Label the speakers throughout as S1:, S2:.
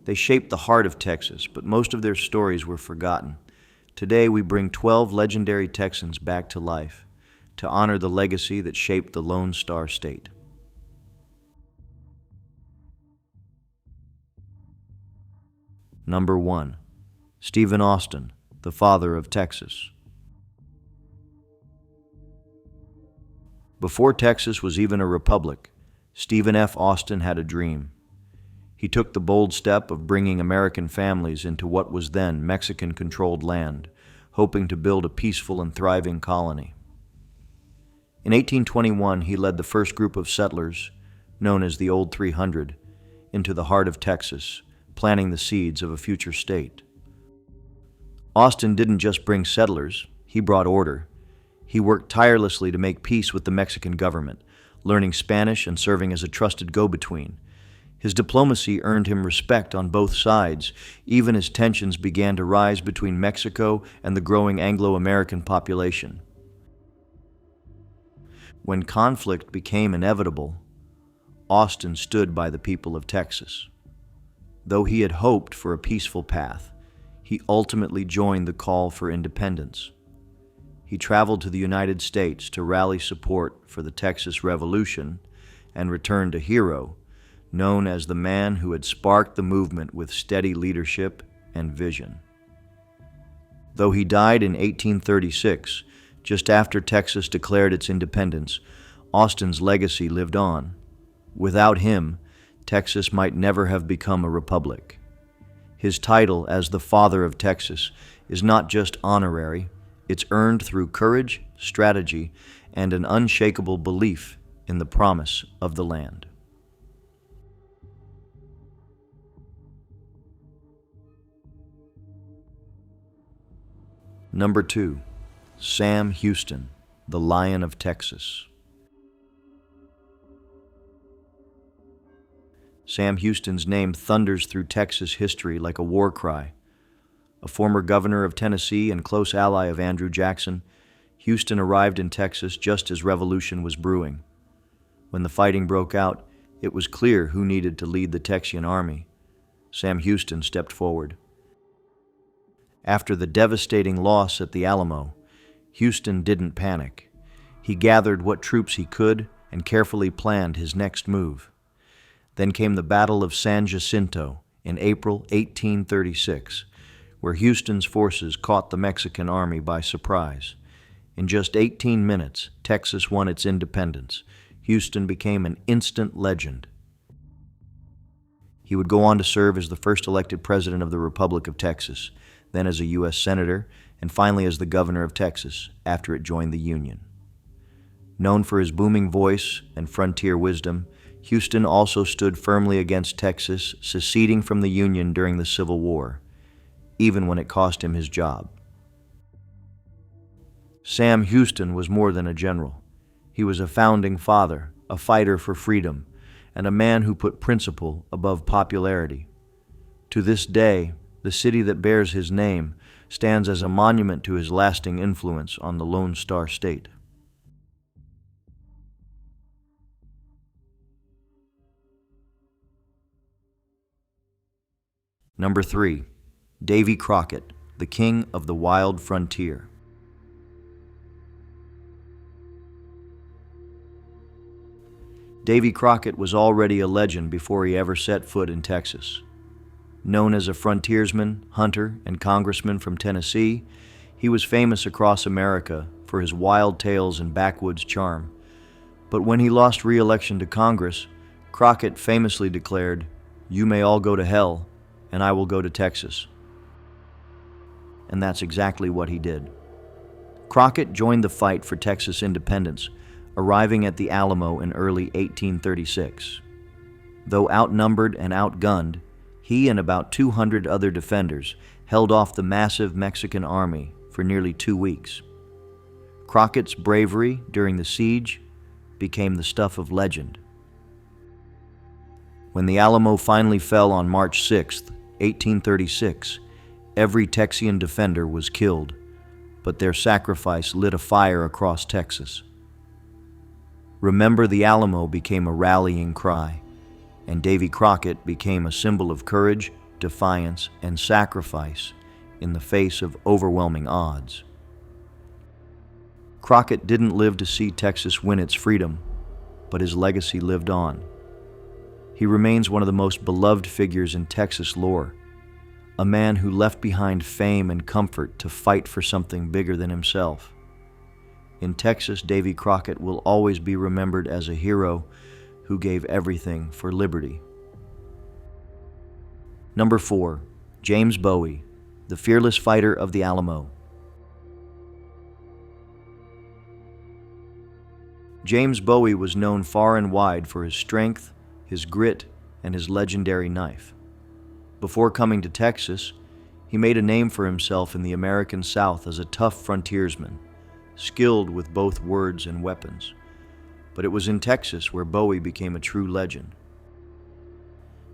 S1: They shaped the heart of Texas, but most of their stories were forgotten. Today, we bring 12 legendary Texans back to life to honor the legacy that shaped the Lone Star State. Number 1. Stephen Austin, the father of Texas. Before Texas was even a republic, Stephen F. Austin had a dream. He took the bold step of bringing American families into what was then Mexican-controlled land, hoping to build a peaceful and thriving colony. In 1821, he led the first group of settlers, known as the Old 300, into the heart of Texas, planting the seeds of a future state. Austin didn't just bring settlers, he brought order. He worked tirelessly to make peace with the Mexican government, learning Spanish and serving as a trusted go-between. His diplomacy earned him respect on both sides, even as tensions began to rise between Mexico and the growing Anglo-American population. When conflict became inevitable, Austin stood by the people of Texas. Though he had hoped for a peaceful path, he ultimately joined the call for independence. He traveled to the United States to rally support for the Texas Revolution and returned a hero, known as the man who had sparked the movement with steady leadership and vision. Though he died in 1836, just after Texas declared its independence, Austin's legacy lived on. Without him, Texas might never have become a republic. His title as the Father of Texas is not just honorary, it's earned through courage, strategy, and an unshakable belief in the promise of the land. Number 2. Sam Houston, the Lion of Texas. Sam Houston's name thunders through Texas history like a war cry. A former governor of Tennessee and close ally of Andrew Jackson, Houston arrived in Texas just as revolution was brewing. When the fighting broke out, it was clear who needed to lead the Texian army. Sam Houston stepped forward. After the devastating loss at the Alamo, Houston didn't panic. He gathered what troops he could and carefully planned his next move. Then came the Battle of San Jacinto in April 1836, where Houston's forces caught the Mexican army by surprise. In just 18 minutes, Texas won its independence. Houston became an instant legend. He would go on to serve as the first elected president of the Republic of Texas, then as a U.S. Senator, and finally as the governor of Texas after it joined the Union. Known for his booming voice and frontier wisdom, Houston also stood firmly against Texas seceding from the Union during the Civil War, even when it cost him his job. Sam Houston was more than a general. He was a founding father, a fighter for freedom, and a man who put principle above popularity. To this day, the city that bears his name stands as a monument to his lasting influence on the Lone Star State. Number 3. Davy Crockett, the king of the wild frontier. Davy Crockett was already a legend before he ever set foot in Texas. Known as a frontiersman, hunter, and congressman from Tennessee, he was famous across America for his wild tales and backwoods charm. But when he lost re-election to Congress, Crockett famously declared, "You may all go to hell, and I will go to Texas." And that's exactly what he did. Crockett joined the fight for Texas independence, arriving at the Alamo in early 1836. Though outnumbered and outgunned, he and about 200 other defenders held off the massive Mexican army for nearly 2 weeks. Crockett's bravery during the siege became the stuff of legend. When the Alamo finally fell on March 6, 1836, every Texian defender was killed, but their sacrifice lit a fire across Texas. Remember the Alamo became a rallying cry, and Davy Crockett became a symbol of courage, defiance, and sacrifice in the face of overwhelming odds. Crockett didn't live to see Texas win its freedom, but his legacy lived on. He remains one of the most beloved figures in Texas lore, a man who left behind fame and comfort to fight for something bigger than himself. In Texas, Davy Crockett will always be remembered as a hero who gave everything for liberty. Number 4, James Bowie, the fearless fighter of the Alamo. James Bowie was known far and wide for his strength, his grit, and his legendary knife. Before coming to Texas, he made a name for himself in the American South as a tough frontiersman, skilled with both words and weapons. But it was in Texas where Bowie became a true legend.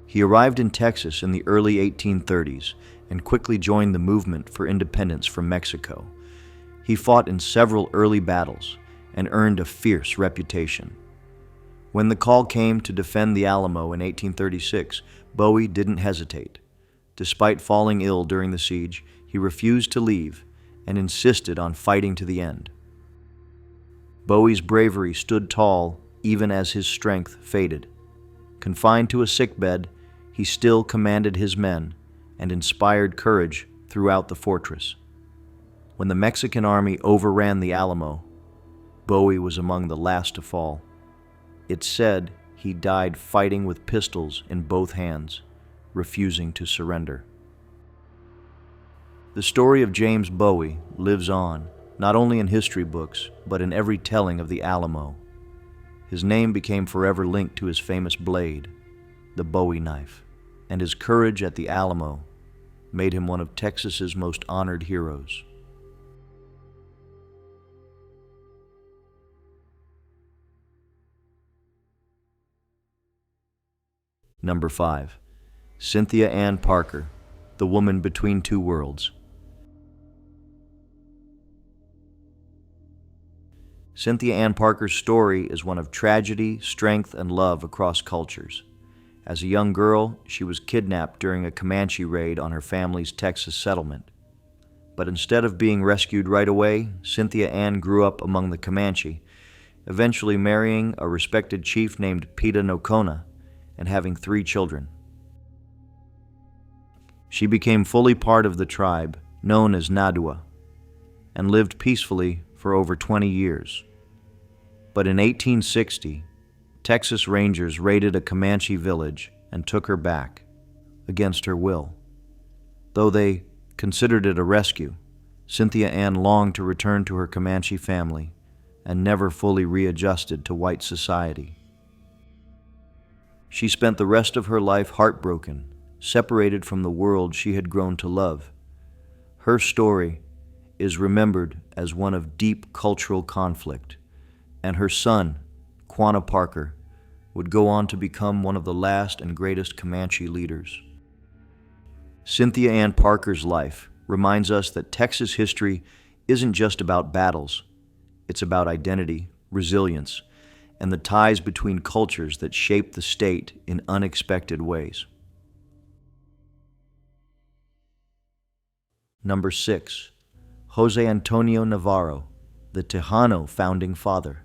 S1: He arrived in Texas in the early 1830s and quickly joined the movement for independence from Mexico. He fought in several early battles and earned a fierce reputation. When the call came to defend the Alamo in 1836, Bowie didn't hesitate. Despite falling ill during the siege, he refused to leave and insisted on fighting to the end. Bowie's bravery stood tall even as his strength faded. Confined to a sickbed, he still commanded his men and inspired courage throughout the fortress. When the Mexican army overran the Alamo, Bowie was among the last to fall. It's said he died fighting with pistols in both hands, refusing to surrender. The story of James Bowie lives on, not only in history books, but in every telling of the Alamo. His name became forever linked to his famous blade, the Bowie knife, and his courage at the Alamo made him one of Texas's most honored heroes. Number 5, Cynthia Ann Parker, the woman between two worlds. Cynthia Ann Parker's story is one of tragedy, strength, and love across cultures. As a young girl, she was kidnapped during a Comanche raid on her family's Texas settlement. But instead of being rescued right away, Cynthia Ann grew up among the Comanche, eventually marrying a respected chief named Peta Nocona and having 3 children. She became fully part of the tribe, known as Nadua, and lived peacefully for over 20 years. But in 1860, Texas Rangers raided a Comanche village and took her back, against her will. Though they considered it a rescue, Cynthia Ann longed to return to her Comanche family and never fully readjusted to white society. She spent the rest of her life heartbroken, separated from the world she had grown to love. Her story is remembered as one of deep cultural conflict, and her son, Quanah Parker, would go on to become one of the last and greatest Comanche leaders. Cynthia Ann Parker's life reminds us that Texas history isn't just about battles. It's about identity, resilience, and the ties between cultures that shape the state in unexpected ways. Number 6, Jose Antonio Navarro, the Tejano founding father.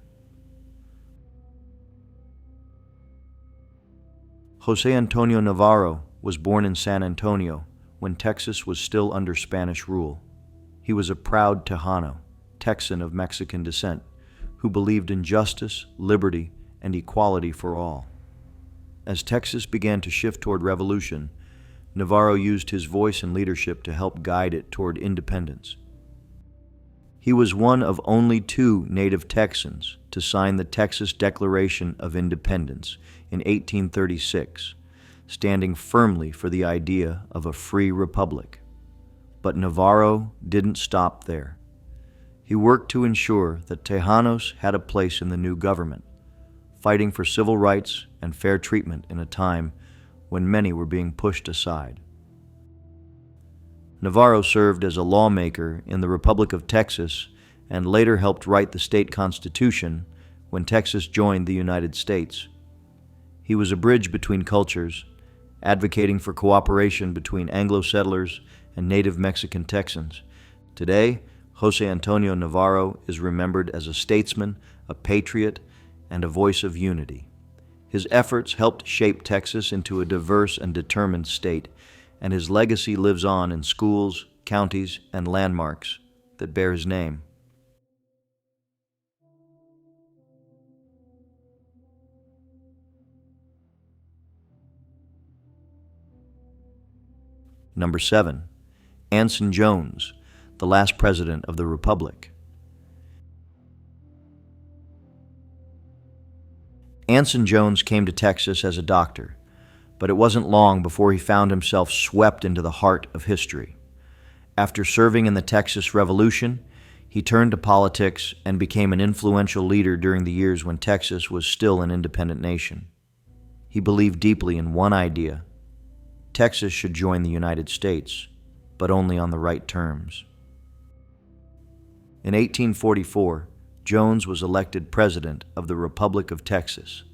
S1: Jose Antonio Navarro was born in San Antonio when Texas was still under Spanish rule. He was a proud Tejano, Texan of Mexican descent, who believed in justice, liberty, and equality for all. As Texas began to shift toward revolution, Navarro used his voice and leadership to help guide it toward independence. He was one of only 2 native Texans to sign the Texas Declaration of Independence in 1836, standing firmly for the idea of a free republic. But Navarro didn't stop there. He worked to ensure that Tejanos had a place in the new government, fighting for civil rights and fair treatment in a time when many were being pushed aside. Navarro served as a lawmaker in the Republic of Texas and later helped write the state constitution when Texas joined the United States. He was a bridge between cultures advocating for cooperation between Anglo settlers and native Mexican Texans. Today, Jose Antonio Navarro is remembered as a statesman, a patriot, and a voice of unity. His efforts helped shape Texas into a diverse and determined state, and his legacy lives on in schools, counties, and landmarks that bear his name. Number 7. Anson Jones, the last president of the Republic. Anson Jones came to Texas as a doctor, but it wasn't long before he found himself swept into the heart of history. After serving in the Texas Revolution, he turned to politics and became an influential leader during the years when Texas was still an independent nation. He believed deeply in one idea: Texas should join the United States, but only on the right terms. In 1844, Jones was elected President of the Republic of Texas,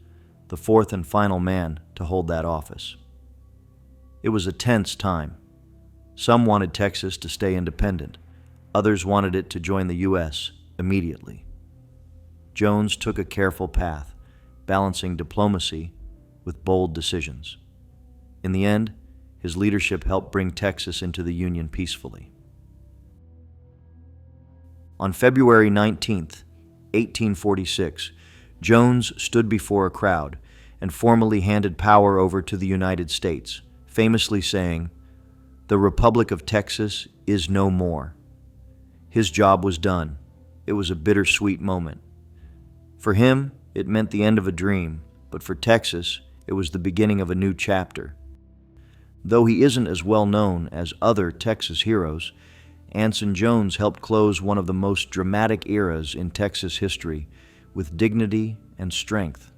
S1: the fourth and final man to hold that office. It was a tense time. Some wanted Texas to stay independent. Others wanted it to join the U.S. immediately. Jones took a careful path, balancing diplomacy with bold decisions. In the end, his leadership helped bring Texas into the Union peacefully. On February 19, 1846, Jones stood before a crowd and formally handed power over to the United States, famously saying, "The Republic of Texas is no more." His job was done. It was a bittersweet moment. For him, it meant the end of a dream, but for Texas, it was the beginning of a new chapter. Though he isn't as well known as other Texas heroes, Anson Jones helped close one of the most dramatic eras in Texas history with dignity and strength.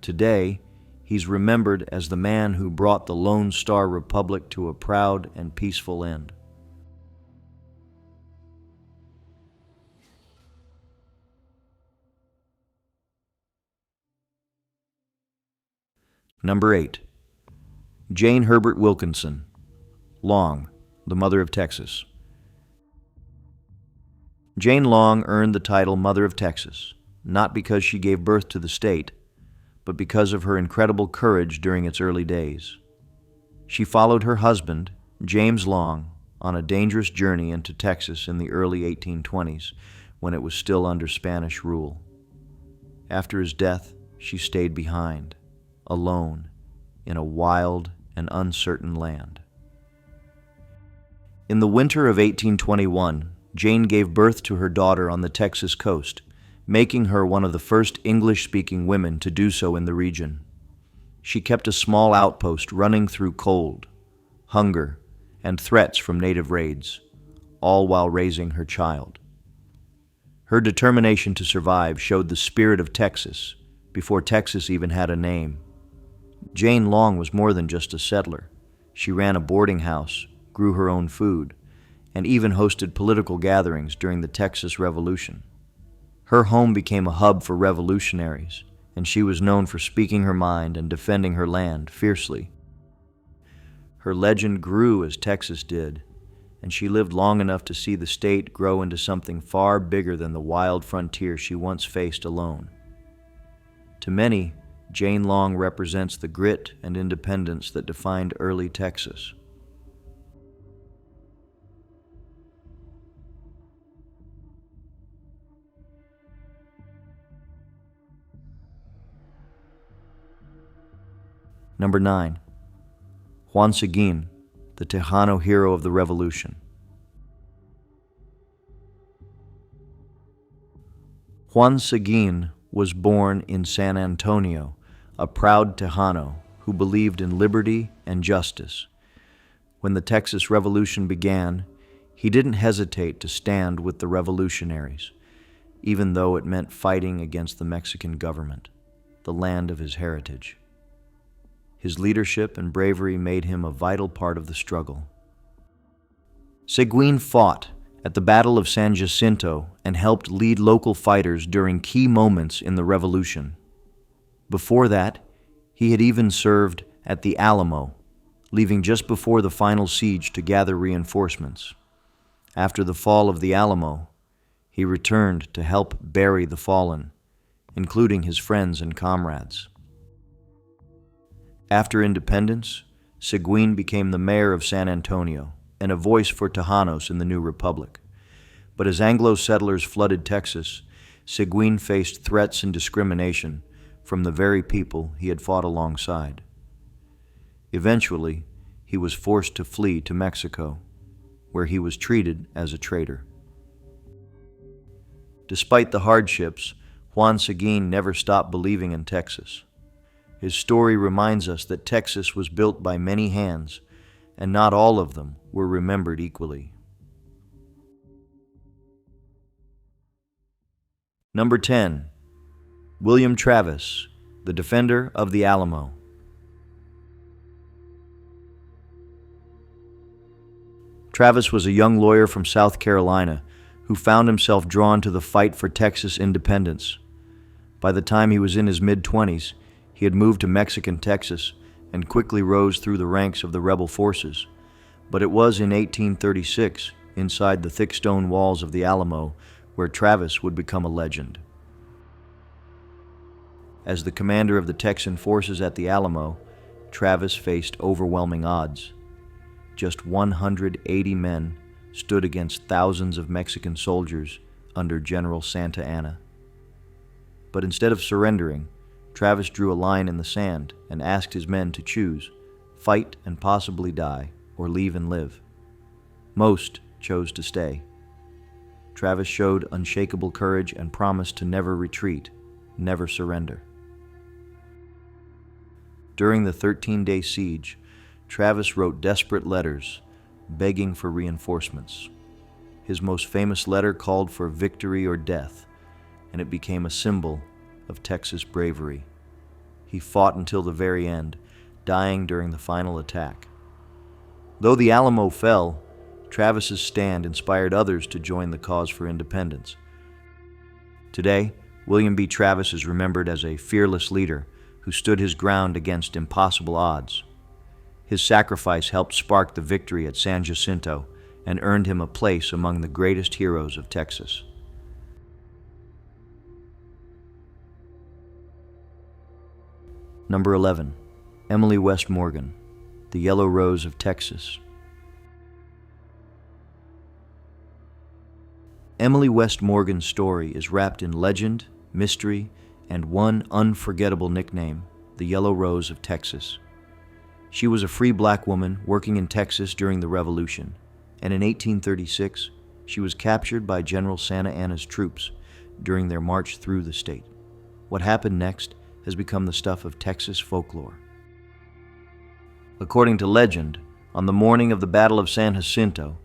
S1: Today, he's remembered as the man who brought the Lone Star Republic to a proud and peaceful end. Number 8. Jane Herbert Wilkinson, Long, the Mother of Texas. Jane Long earned the title Mother of Texas, not because she gave birth to the state, but because of her incredible courage during its early days. She followed her husband, James Long, on a dangerous journey into Texas in the early 1820s, when it was still under Spanish rule. After his death, she stayed behind, alone, in a wild and uncertain land. In the winter of 1821, Jane gave birth to her daughter on the Texas coast, making her one of the first English-speaking women to do so in the region. She kept a small outpost running through cold, hunger, and threats from native raids, all while raising her child. Her determination to survive showed the spirit of Texas before Texas even had a name. Jane Long was more than just a settler. She ran a boarding house, grew her own food, and even hosted political gatherings during the Texas Revolution. Her home became a hub for revolutionaries, and she was known for speaking her mind and defending her land fiercely. Her legend grew as Texas did, and she lived long enough to see the state grow into something far bigger than the wild frontier she once faced alone. To many, Jane Long represents the grit and independence that defined early Texas. Number 9. Juan Seguin, the Tejano hero of the Revolution. Juan Seguin was born in San Antonio, a proud Tejano who believed in liberty and justice. When the Texas Revolution began, he didn't hesitate to stand with the revolutionaries, even though it meant fighting against the Mexican government, the land of his heritage. His leadership and bravery made him a vital part of the struggle. Seguin fought at the Battle of San Jacinto and helped lead local fighters during key moments in the Revolution. Before that, he had even served at the Alamo, leaving just before the final siege to gather reinforcements. After the fall of the Alamo, he returned to help bury the fallen, including his friends and comrades. After independence, Seguin became the mayor of San Antonio and a voice for Tejanos in the new republic. But as Anglo settlers flooded Texas, Seguin faced threats and discrimination from the very people he had fought alongside. Eventually, he was forced to flee to Mexico, where he was treated as a traitor. Despite the hardships, Juan Seguin never stopped believing in Texas. His story reminds us that Texas was built by many hands, and not all of them were remembered equally. Number 10. William Travis, the defender of the Alamo. Travis was a young lawyer from South Carolina who found himself drawn to the fight for Texas independence. By the time he was in his mid-20s, he had moved to Mexican Texas and quickly rose through the ranks of the rebel forces. But it was in 1836, inside the thick stone walls of the Alamo, where Travis would become a legend. As the commander of the Texan forces at the Alamo, Travis faced overwhelming odds. Just 180 men stood against thousands of Mexican soldiers under General Santa Anna. But instead of surrendering, Travis drew a line in the sand and asked his men to choose, fight and possibly die, or leave and live. Most chose to stay. Travis showed unshakable courage and promised to never retreat, never surrender. During the 13-day siege, Travis wrote desperate letters, begging for reinforcements. His most famous letter called for victory or death, and it became a symbol of Texas bravery. He fought until the very end, dying during the final attack. Though the Alamo fell, Travis's stand inspired others to join the cause for independence. Today, William B. Travis is remembered as a fearless leader who stood his ground against impossible odds. His sacrifice helped spark the victory at San Jacinto and earned him a place among the greatest heroes of Texas. Number 11. Emily West Morgan, the Yellow Rose of Texas. Emily West Morgan's story is wrapped in legend, mystery, and one unforgettable nickname, the Yellow Rose of Texas. She was a free black woman working in Texas during the Revolution, and in 1836, she was captured by General Santa Anna's troops during their march through the state. What happened next has become the stuff of Texas folklore. According to legend, on the morning of the Battle of San Jacinto,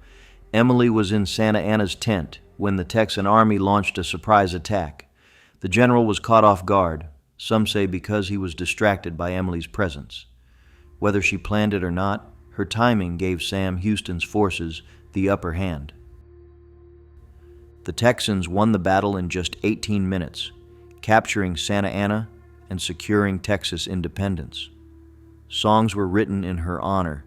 S1: Emily was in Santa Anna's tent when the Texan army launched a surprise attack. The general was caught off guard, some say because he was distracted by Emily's presence. Whether she planned it or not, her timing gave Sam Houston's forces the upper hand. The Texans won the battle in just 18 minutes, capturing Santa Anna and securing Texas independence. Songs were written in her honor,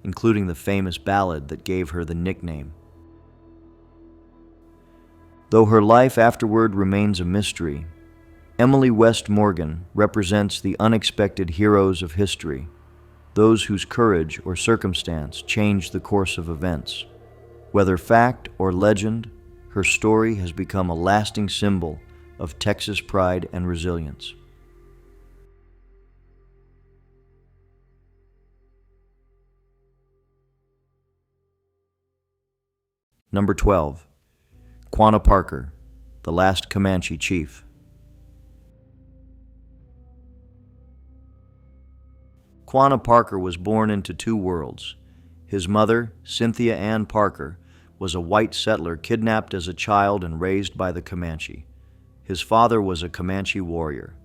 S1: including the famous ballad that gave her the nickname. Though her life afterward remains a mystery, Emily West Morgan represents the unexpected heroes of history, those whose courage or circumstance changed the course of events. Whether fact or legend, her story has become a lasting symbol of Texas pride and resilience. Number 12. Quanah Parker, the last Comanche chief. Quanah Parker was born into two worlds. His mother, Cynthia Ann Parker, was a white settler kidnapped as a child and raised by the Comanche. His father was a Comanche warrior.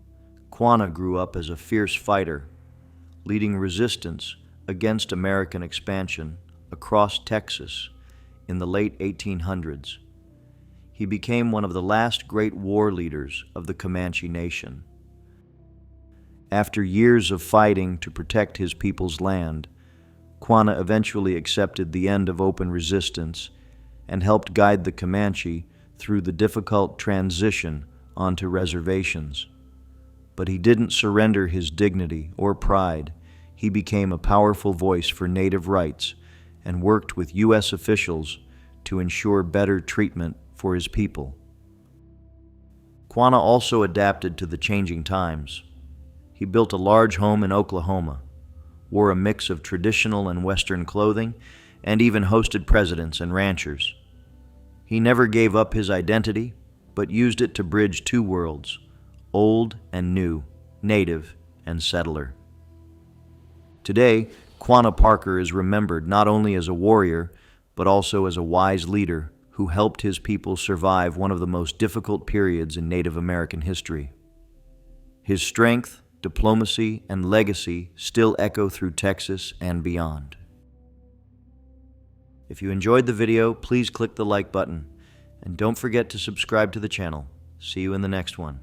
S1: Quanah grew up as a fierce fighter, leading resistance against American expansion across Texas in the late 1800s. He became one of the last great war leaders of the Comanche Nation. After years of fighting to protect his people's land, Quanah eventually accepted the end of open resistance and helped guide the Comanche through the difficult transition onto reservations. But he didn't surrender his dignity or pride. He became a powerful voice for Native rights and worked with U.S. officials to ensure better treatment for his people. Quanah also adapted to the changing times. He built a large home in Oklahoma, wore a mix of traditional and Western clothing, and even hosted presidents and ranchers. He never gave up his identity, but used it to bridge two worlds, old and new, native and settler. Today, Quanah Parker is remembered not only as a warrior, but also as a wise leader who helped his people survive one of the most difficult periods in Native American history. His strength, diplomacy, and legacy still echo through Texas and beyond. If you enjoyed the video, please click the like button, and don't forget to subscribe to the channel. See you in the next one.